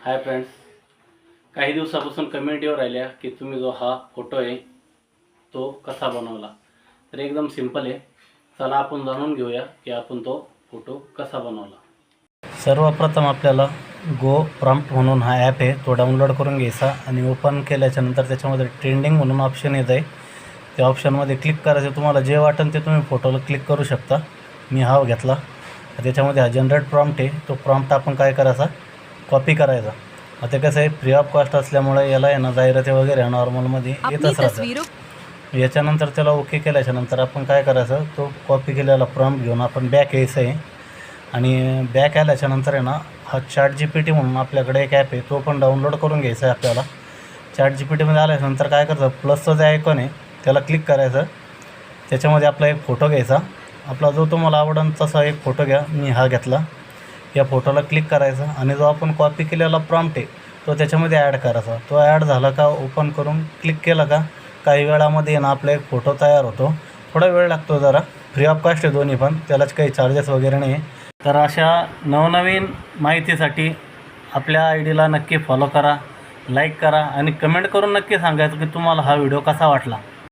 Hi friends, काही दिवसापासून comment येऊ राहिल्या की तुम्ही जो हा फोटो आहे तो कसा बनवला. तर एकदम सिंपल आहे. चला आपण जाणून घेऊया की आपण तो फोटो कसा बनवला. सर्वप्रथम आपल्याला गो प्रॉम्प्ट म्हणून हा ॲप आहे तो डाउनलोड करून घ्यायचा आणि ओपन केल्याच्या नंतर त्याच्यामध्ये ट्रेंडिंग म्हणून ऑप्शन येत आहे. त्या ऑप्शनमध्ये क्लिक करायचं. तुम्हाला जे वाटेल ते तुम्ही फोटोला क्लिक करू शकता. मी हा घेतला. त्याच्यामध्ये हा जनरेट प्रॉम्प्ट आहे. तो प्रॉम्प्ट आपण काय करायचा, कॉपी करायचा. आता कसं आहे, फ्री ऑफ कॉस्ट असल्यामुळे याला आहे ना जाहिराती वगैरे नॉर्मलमध्ये येतच राहतात. याच्यानंतर त्याला ओके केल्याच्यानंतर आपण काय करायचं, तो कॉपी केलेला प्रॉम्प्ट घेऊन आपण बॅक यायचं आहे. आणि बॅक आल्याच्यानंतर आहे ना, हा ChatGPT म्हणून आपल्याकडे एक ॲप आहे तो पण डाउनलोड करून घ्यायचा आहे आपल्याला. ChatGPTमध्ये आल्याच्यानंतर काय करायचं, प्लसचं जे आयकॉन आहे त्याला क्लिक करायचं. त्याच्यामध्ये आपला एक फोटो घ्यायचा. आपला जो तुम्हाला आवडेल तसा एक फोटो घ्या. मी हा घेतला. या फोटोला क्लिक करायचं आणि जो आपण कॉपी केलेला प्रॉम्प्ट आहे तो त्याच्यामध्ये ॲड करायचा. तो ॲड झाला का ओपन करून क्लिक केला का काही वेळामध्ये ना आपला एक फोटो तयार होतो. थोडा वेळ लागतो जरा. फ्री ऑफ कॉस्ट आहे दोन्ही पण, त्यालाच काही चार्जेस वगैरे नाही. तर अशा नवनवीन माहितीसाठी आपल्या आयडीला नक्की फॉलो करा, लाईक करा आणि कमेंट करून नक्की सांगायचं की तुम्हाला हा व्हिडिओ कसा वाटला.